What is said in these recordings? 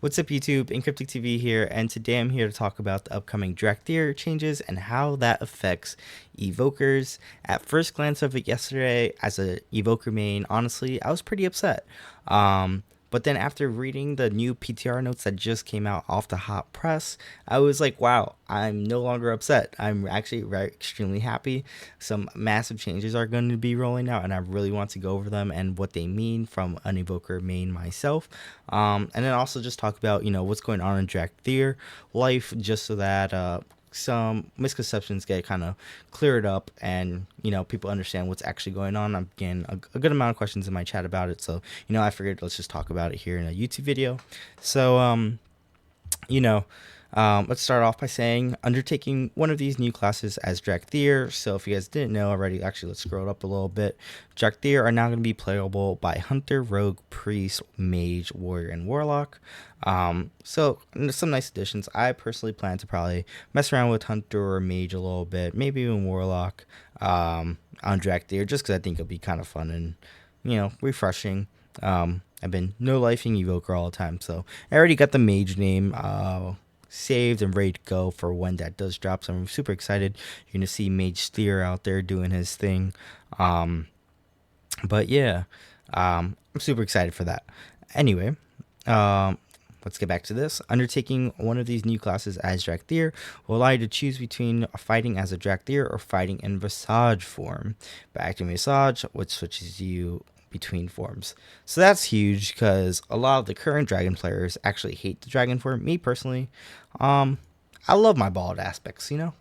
What's up YouTube, Encryptic TV here, and today I'm here to talk about the upcoming Dracthyr changes and how that affects evokers. At first glance of it yesterday, as a evoker main, honestly, I was pretty upset. But then after reading the new PTR notes that just came out off the hot press, I was like, wow, I'm no longer upset. I'm actually extremely happy. Some massive changes are going to be rolling out, and I really want to go over them and what they mean from an evoker main myself. And then also just talk about, what's going on in Dracthyr life, just so that some misconceptions get kind of cleared up and people understand what's actually going on. I'm getting a good amount of questions in my chat about it, so I figured let's just talk about it here in a YouTube video. So you know let's start off by saying undertaking one of these new classes as Dracthyr. So if you guys didn't know already, actually let's scroll it up a little bit. Dracthyr are now going to be playable by Hunter, Rogue, Priest, Mage, Warrior, and Warlock. So some nice additions. I personally plan to probably mess around with Hunter or Mage a little bit, maybe even Warlock on Dracthyr, just because I think it'll be kind of fun and refreshing. I've been no-lifing Evoker all the time, so I already got the Mage name saved and ready to go for when that does drop, so I'm super excited. You're gonna see Mage Steer out there doing his thing. But yeah, I'm super excited for that. Anyway, let's get back to this. Undertaking one of these new classes as Dracthyr will allow you to choose between fighting as a Dracthyr or fighting in Visage form. By activating Visage, which switches you between forms. So that's huge because a lot of the current dragon players actually hate the dragon form. Me personally, I love my bald aspects, I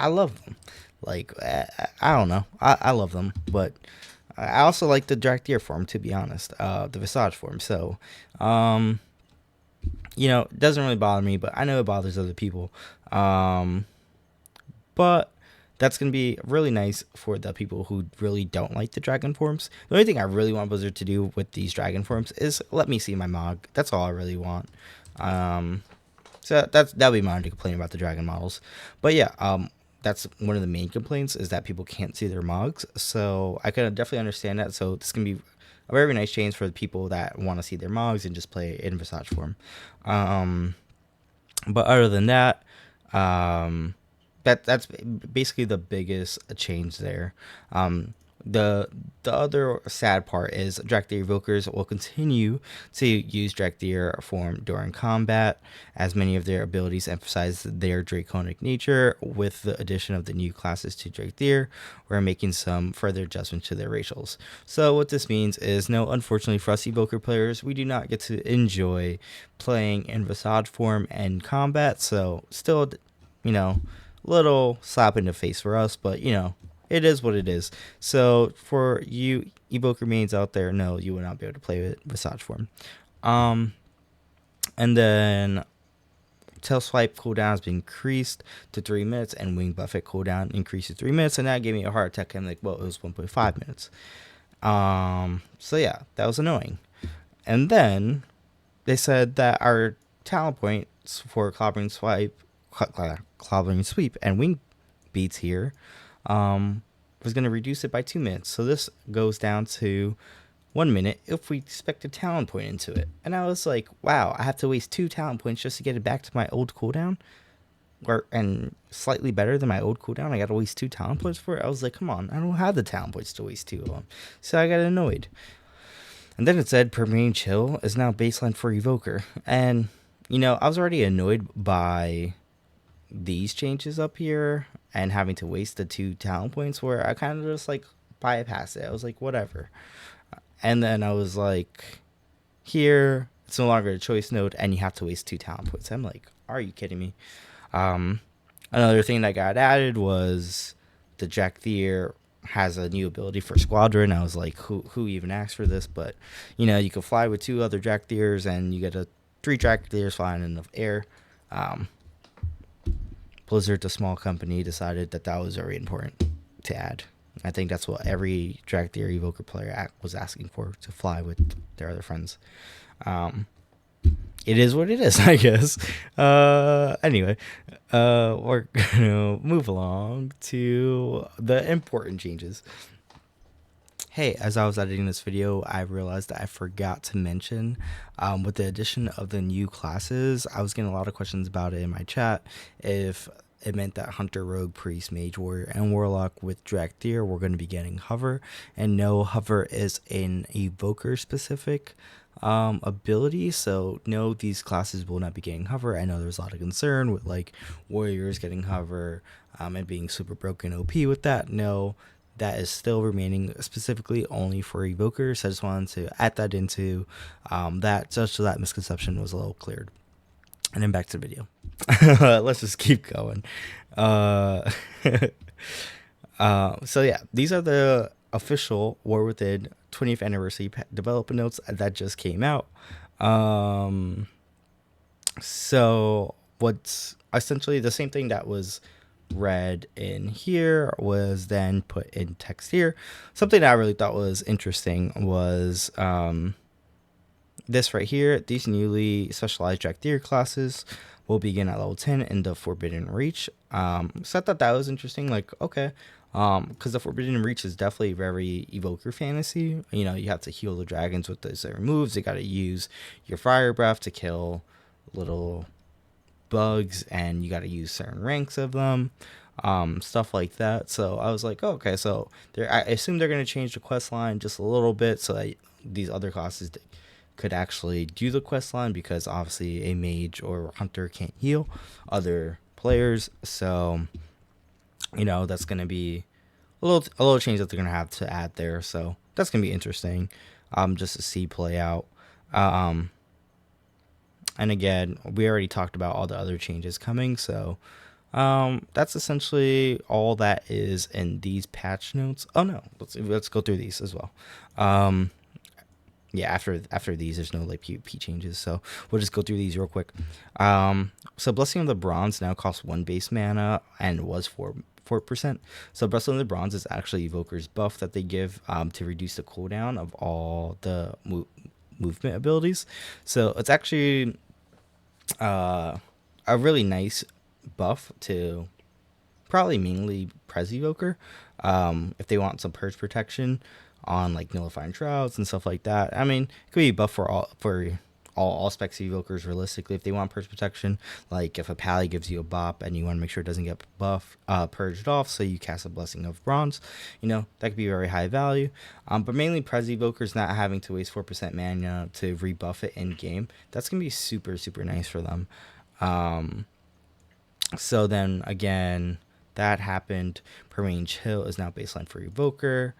love them. Like, I don't know, I love them, but I also like the Dracthyr form, to be honest, the Visage form. So it doesn't really bother me, but I know it bothers other people. But that's going to be really nice for the people who really don't like the dragon forms. The only thing I really want Blizzard to do with these dragon forms is let me see my mog. That's all I really want. So that'll be my only complaint about the dragon models. But yeah, that's one of the main complaints, is that people can't see their mogs. So I can definitely understand that. So this can be a very nice change for the people that want to see their mogs and just play in Visage form. But other than that, that's basically the biggest change there. The other sad part is Dracthyr Evokers will continue to use Dracthyr form during combat, as many of their abilities emphasize their draconic nature. With the addition of the new classes to Dracthyr, we're making some further adjustments to their racials. So what this means is, no, unfortunately for us Evoker players, we do not get to enjoy playing in Visage form and combat. So still, little slap in the face for us, but it is what it is. So for you evoker mains out there, no, you will not be able to play with Visage form. And then tail swipe cooldown has been increased to 3 minutes, and wing buffet cooldown increased to 3 minutes, and that gave me a heart attack. I'm like, well, it was 1.5 minutes. So yeah, that was annoying. And then they said that our talent points for clobbering sweep and wing beats here was going to reduce it by 2 minutes. So this goes down to 1 minute if we expect a talent point into it. And I was like, wow, I have to waste 2 talent points just to get it back to my old cooldown, and slightly better than my old cooldown. I got to waste 2 talent points for it. I was like, come on, I don't have the talent points to waste 2 of them. So I got annoyed. And then it said permanent chill is now baseline for evoker. And I was already annoyed by these changes up here and having to waste the 2 talent points, where I kind of just like bypassed it. I was like, whatever. And then I was like, here it's no longer a choice node and you have to waste 2 talent points. I'm like, are you kidding me? Another thing that got added was the Dracthyr has a new ability for Squadron. I was like, who even asked for this? But you can fly with 2 other Dracthyrs, and you get 3 Dracthyrs flying in the air. Blizzard, a small company, decided that was very important to add. I think that's what every Dracthyr Evoker player was asking for, to fly with their other friends. It is what it is, I guess. Anyway, we're going to move along to the important changes. Hey, as I was editing this video, I realized that I forgot to mention with the addition of the new classes, I was getting a lot of questions about it in my chat. If it meant that Hunter, Rogue, Priest, Mage, Warrior, and Warlock with Dracthyr were going to be getting Hover. And no, Hover is an Evoker specific ability, so no, these classes will not be getting Hover. I know there's a lot of concern with like Warriors getting Hover and being super broken OP with that. No, that is still remaining specifically only for Evokers. I just wanted to add that into that, just so that misconception was a little cleared. And then back to the video. Let's just keep going. So yeah, these are the official War Within 20th anniversary development notes that just came out. So what's essentially the same thing that was read in here was then put in text here. Something that I really thought was interesting was this right here. These newly specialized Dracthyr classes will begin at level 10 in the Forbidden Reach. So I thought that was interesting. Like, okay, because the Forbidden Reach is definitely very Evoker fantasy. You know, you have to heal the dragons with those certain moves. You got to use your fire breath to kill little bugs, and you got to use certain ranks of them, stuff like that. So I was like, oh, okay, so I assume they're going to change the quest line just a little bit so that these other classes could actually do the quest line, because obviously a mage or hunter can't heal other players. So, you know, that's going to be a little change that they're going to have to add there. So that's going to be interesting just to see play out. And again, we already talked about all the other changes coming, so that's essentially all that is in these patch notes. Oh no, let's go through these as well. Yeah, after these, there's no like PvP changes, so we'll just go through these real quick. So Blessing of the Bronze now costs 1 base mana and was 4%. So Blessing of the Bronze is actually Evoker's buff that they give to reduce the cooldown of all the movement abilities. So it's actually a really nice buff to probably mainly Pres Evoker if they want some purge protection on like nullifying shrouds and stuff like that. I mean, it could be a buff for all specs of Evokers realistically if they want purge protection. Like if a pally gives you a bop and you want to make sure it doesn't get purged off, so you cast a Blessing of Bronze, you know, that could be very high value. But mainly Pres Evokers not having to waste 4% mana to rebuff it in game, that's gonna be super nice for them. So then again, that happened. Permanent Chill is now baseline for Evoker.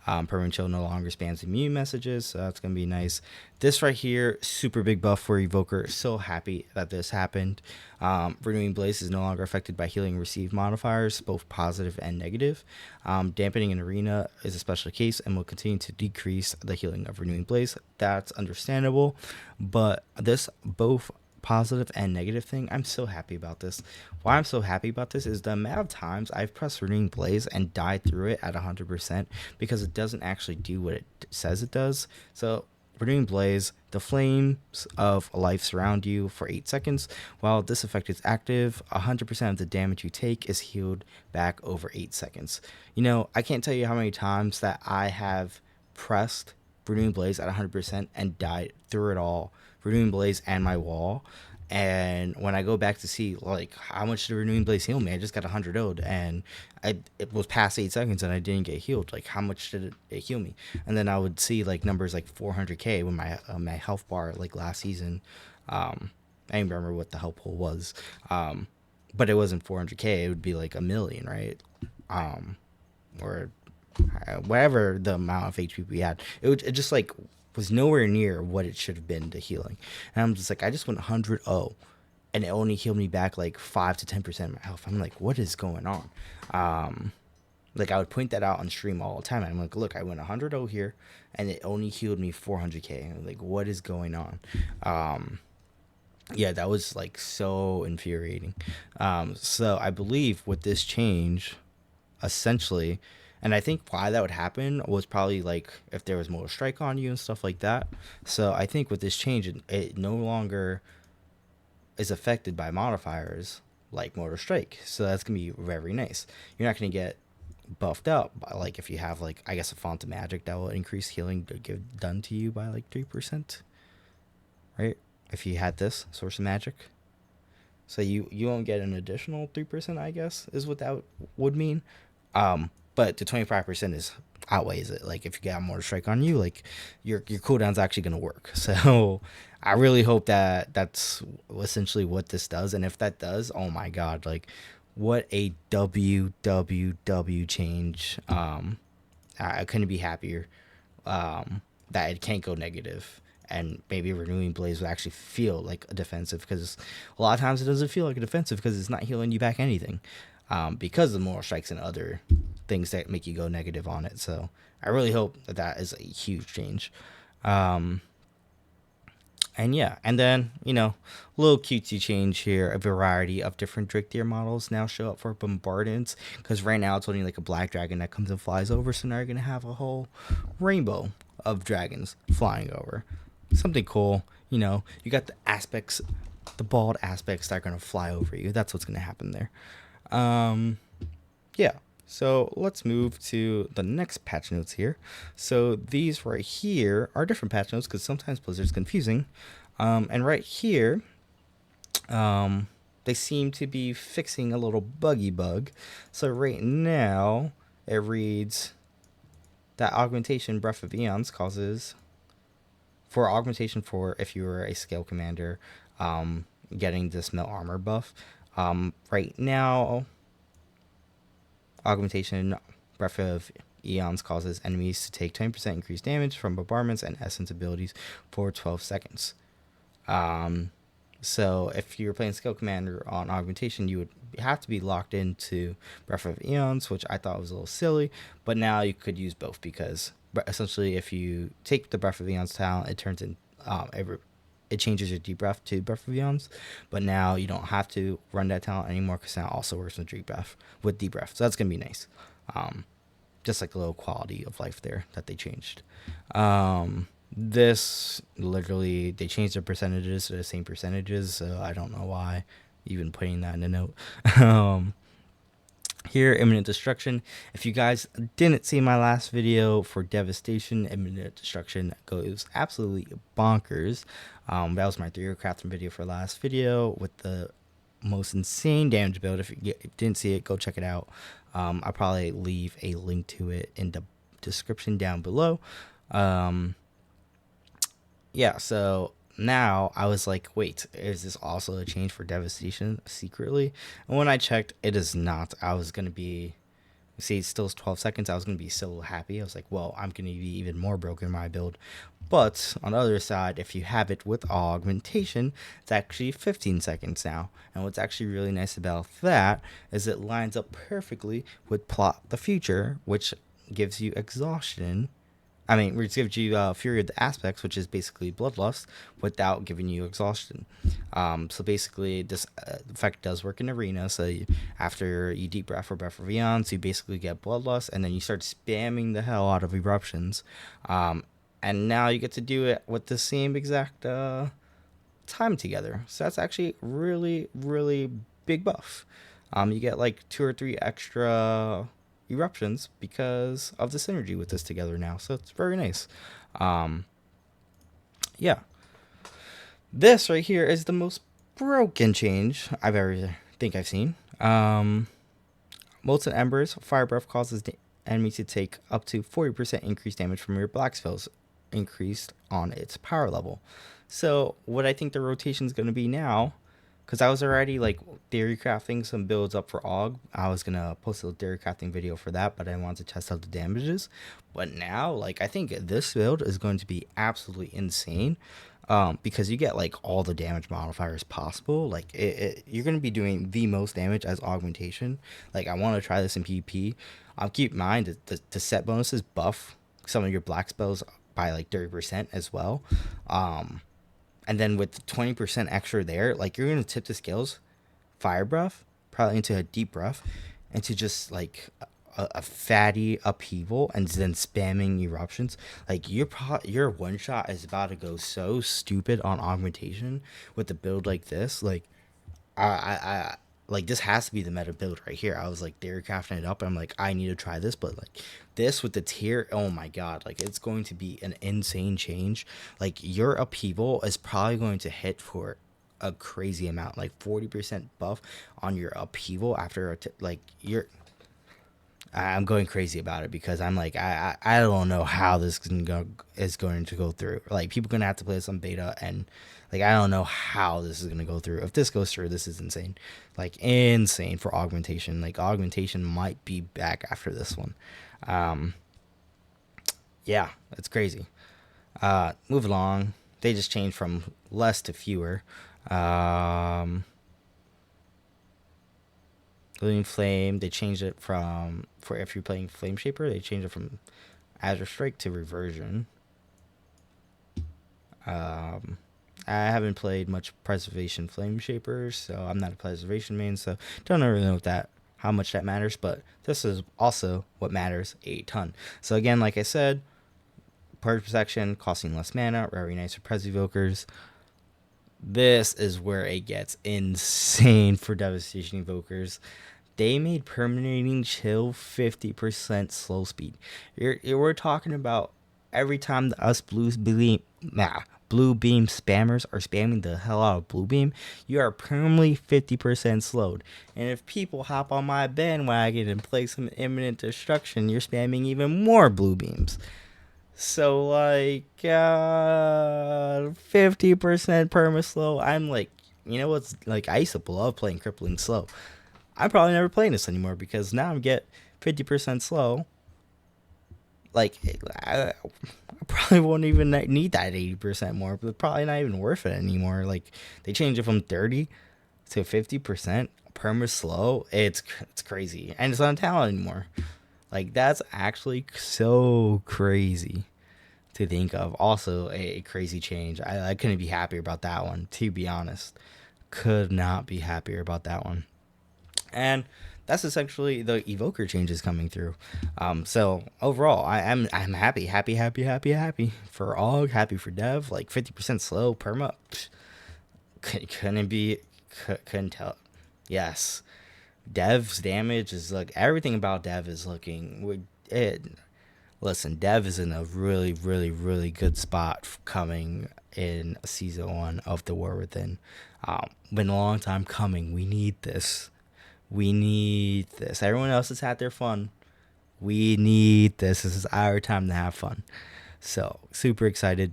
Permanent Chill no longer spams immune messages, so that's going to be nice. This right here, super big buff for Evoker. So happy that this happened. Renewing Blaze is no longer affected by healing received modifiers, both positive and negative. Dampening in Arena is a special case and will continue to decrease the healing of Renewing Blaze. That's understandable, but this both positive and negative thing, I'm so happy about this. Why I'm so happy about this is the amount of times I've pressed Renewing Blaze and died through it at 100% because it doesn't actually do what it says it does. So Renewing Blaze, the flames of life surround you for 8 seconds. While this effect is active, 100% of the damage you take is healed back over 8 seconds. You know, I can't tell you how many times that I have pressed Renewing Blaze at 100% and died through it all, Renewing Blaze and my wall. And when I go back to see like how much did Renewing Blaze heal me, I just got 100 ode and it was past 8 seconds and I didn't get healed. Like how much did it heal me? And then I would see like numbers like 400k when my health bar like last season. I don't remember what the health pool was, but it wasn't 400k. It would be like a million, right? Or whatever the amount of HP we had. It just like was nowhere near what it should have been to healing. And I'm just like, I just went 100-0 and it only healed me back like 5 to 10% of my health. I'm like, what is going on? Like I would point that out on stream all the time. I'm like, look, I went 100-0 here and it only healed me 400k. And I'm like, what is going on? Yeah, that was like so infuriating. So I believe with this change, essentially, and I think why that would happen was probably like if there was Mortal Strike on you and stuff like that. So I think with this change, it no longer is affected by modifiers like Mortal Strike. So that's going to be very nice. You're not going to get buffed up. Like if you have like, I guess, a font of magic that will increase healing done to you by like 3%, right? If you had this source of magic, so you won't get an additional 3%, I guess, is what that would mean. But the 25% is outweighs it. Like if you got more strike on you, like your cooldown's actually gonna work. So I really hope that that's essentially what this does. And if that does, oh my god, like what a WWW change. I couldn't be happier that it can't go negative. And maybe renewing blaze would actually feel like a defensive, because a lot of times it doesn't feel like a defensive because it's not healing you back anything, because of moral strikes and other things that make you go negative on it. So I really hope that that is a huge change. And yeah, and then, you know, a little cutesy change here. A variety of different Dracthyr models now show up for bombardants, because right now it's only like a black dragon that comes and flies over. So now you're going to have a whole rainbow of dragons flying over. Something cool. You know, you got the aspects, the bald aspects that are going to fly over you. That's what's going to happen there. Yeah. So let's move to the next patch notes here. So these right here are different patch notes because sometimes Blizzard's confusing. And right here, they seem to be fixing a little buggy bug. So right now, it reads that augmentation Breath of Eons causes, for augmentation for if you were a scale commander, getting this melt armor buff. Right now, augmentation Breath of Eons causes enemies to take 20% increased damage from bombardments and essence abilities for 12 seconds. So if you're playing skill commander on augmentation, you would have to be locked into Breath of Eons, which I thought was a little silly, but now you could use both, because essentially if you take the Breath of Eons talent, it turns in it changes your deep breath to Breath of Eons, but now you don't have to run that talent anymore because now it also works with deep breath. So that's gonna be nice. Just like a little quality of life there that they changed. This literally, they changed their percentages to the same percentages, so I don't know why even putting that in a note. Here, imminent destruction. If you guys didn't see my last video for devastation, imminent destruction goes absolutely bonkers. That was my theorycrafting video for last video with the most insane damage build. If you didn't see it, go check it out. I'll probably leave a link to it in the description down below. Yeah, so now I was like, wait, is this also a change for devastation secretly? And when I checked, it is not. I was going to be, see, it's still 12 seconds. I was going to be so happy. I was like, well, I'm going to be even more broken in my build. But on the other side, if you have it with augmentation, it's actually 15 seconds now. And what's actually really nice about that is it lines up perfectly with Plot the Future, which gives you exhaustion. Which gives you Fury of the Aspects, which is basically Bloodlust, without giving you exhaustion. So basically, this effect does work in Arena. So after you deep breath or Breath of Eons, you basically get Bloodlust, and then you start spamming the hell out of eruptions. And now you get to do it with the same exact time together. So that's actually really, really big buff. You get like 2 or 3 extra eruptions because of the synergy with this together now, so it's very nice. Yeah, this right here is the most broken change I've ever think I've seen. Molten Embers Fire Breath causes the enemy to take up to 40% increased damage from your black spells increased on its power level. So what I think the rotation is going to be now, because I was already like theory crafting some builds up for AUG. I was gonna post a theory crafting video for that, but I wanted to test out the damages. But now, like, I think this build is going to be absolutely insane, because you get like all the damage modifiers possible. Like you're gonna be doing the most damage as augmentation. Like I want to try this in PvP. Keep in mind that the set bonuses buff some of your black spells by like 30% as well. And then with 20% extra there, like you're going to tip the skills, fire breath, probably into a deep breath, into just like a fatty upheaval, and then spamming eruptions. Like your one shot is about to go so stupid on augmentation with a build like this. Like like this has to be the meta build right here. I was like theorycrafting it up, and I'm like, I need to try this, but like this with the tier, oh my god, like it's going to be an insane change. Like your upheaval is probably going to hit for a crazy amount, like 40% buff on your upheaval after like you're. I'm going crazy about it because I'm like I don't know how this is going to go through. Like people are gonna have to play some beta, and like I don't know how this is gonna go through. If this goes through, this is insane, like insane for augmentation. Like augmentation might be back after this one. Yeah, it's crazy. Move along. They just changed from less to fewer. Living Flame, they changed it from, for if you're playing Flame Shaper, they changed it from Azure Strike to Reversion. I haven't played much Preservation Flame Shapers, so I'm not a Preservation main, so don't really know how much that matters, but this is also what matters a ton. So again, like I said, Purge Protection, costing less mana, very nice for Pres Evokers. This is where it gets insane for Devastation Evokers. They made Permeating Chill 50% slow speed. We're talking about every time us blue beam spammers are spamming the hell out of blue beam, you are permanently 50% slowed. And if people hop on my bandwagon and play some imminent destruction, you're spamming even more blue beams. So like 50% perma slow. I'm like, you know what's like, I used to love playing crippling slow. I'm probably never playing this anymore because now I get 50% slow. Like I probably won't even need that 80% more, but probably not even worth it anymore. Like they changed it from 30 to 50% perma slow. It's crazy, and it's not a talent anymore. Like that's actually so crazy to think of. Also a crazy change. I couldn't be happier about that one, to be honest. Could not be happier about that one. And that's essentially the evoker changes coming through. So overall, I'm happy for Aug, happy for Dev. Like 50% slow perma, couldn't tell. Yes, Dev's damage is like everything about Dev is looking. Listen, Dev is in a really, really, really good spot coming in season 1 of the War Within. Been a long time coming. We need this. We need this. Everyone else has had their fun. We need this. This is our time to have fun. So super excited.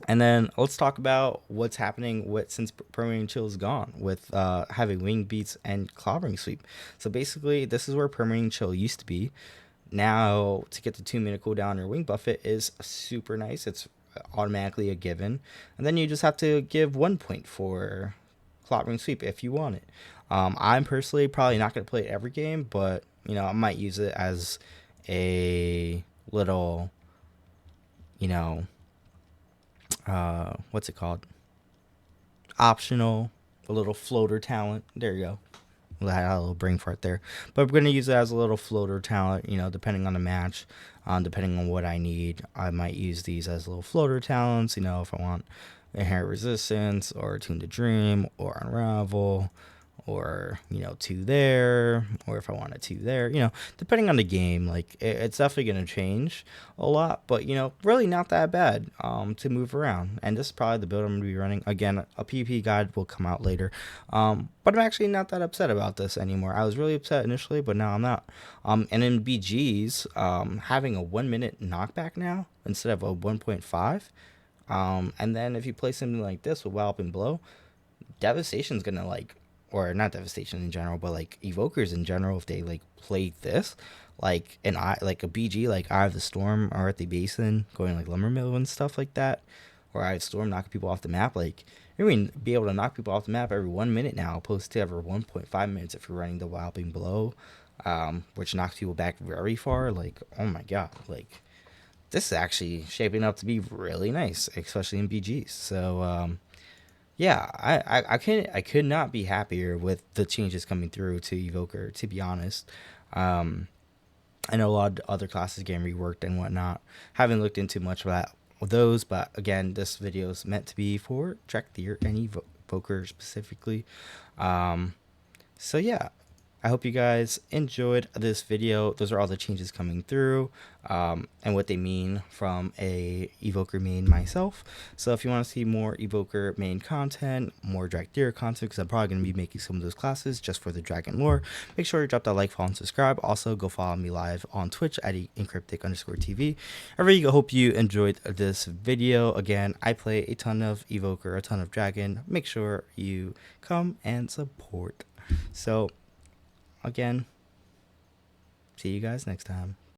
And then let's talk about what's happening since Permeating Chill is gone with having Wing Beats and Clobbering Sweep. So basically, this is where Permeating Chill used to be. Now, to get the 2-minute cooldown or Wing Buffet is super nice. It's automatically a given. And then you just have to give 1 point for Clobbering Sweep if you want it. I'm personally probably not going to play it every game, but, you know, I might use it as a little, you know, what's it called? Optional, a little floater talent. There you go. I had a little brain fart there. But we're going to use it as a little floater talent, you know, depending on the match, depending on what I need. I might use these as little floater talents, you know, if I want Inherent Resistance or Tune to Dream or Unravel or, you know, 2 there, or if I want a 2 there, you know, depending on the game. Like it's definitely going to change a lot, but, you know, really not that bad to move around. And this is probably the build I'm going to be running. Again, a PvP guide will come out later, but I'm actually not that upset about this anymore. I was really upset initially, but now I'm not. And in BGs, having a 1-minute knockback now instead of a 1.5, and then if you play something like this with Walloping Blow, Devastation's going to like, or not Devastation in general, but like Evokers in general, if they like play this, like like a BG, like Eye of the Storm or at the Basin, going like Lumber Mill and stuff like that, or Eye of the Storm knocking people off the map, like you're going to be able to knock people off the map every 1 minute now, opposed to every 1.5 minutes if you're running the Walloping Blow, which knocks people back very far. Like, oh my god, like this is actually shaping up to be really nice, especially in BGs. So yeah, I could not be happier with the changes coming through to Evoker, to be honest. I know a lot of other classes getting reworked and whatnot. Haven't looked into much of those, but again, this video is meant to be for Dracthyr and Evoker specifically. So yeah, I hope you guys enjoyed this video. Those are all the changes coming through, and what they mean from a evoker main myself. So if you want to see more evoker main content, more Dracthyr content, because I'm probably going to be making some of those classes just for the dragon lore, make sure to drop that like, follow, and subscribe. Also, go follow me live on Twitch at encryptic_tv. I really hope you enjoyed this video. Again, I play a ton of evoker, a ton of dragon. Make sure you come and support. So again, see you guys next time.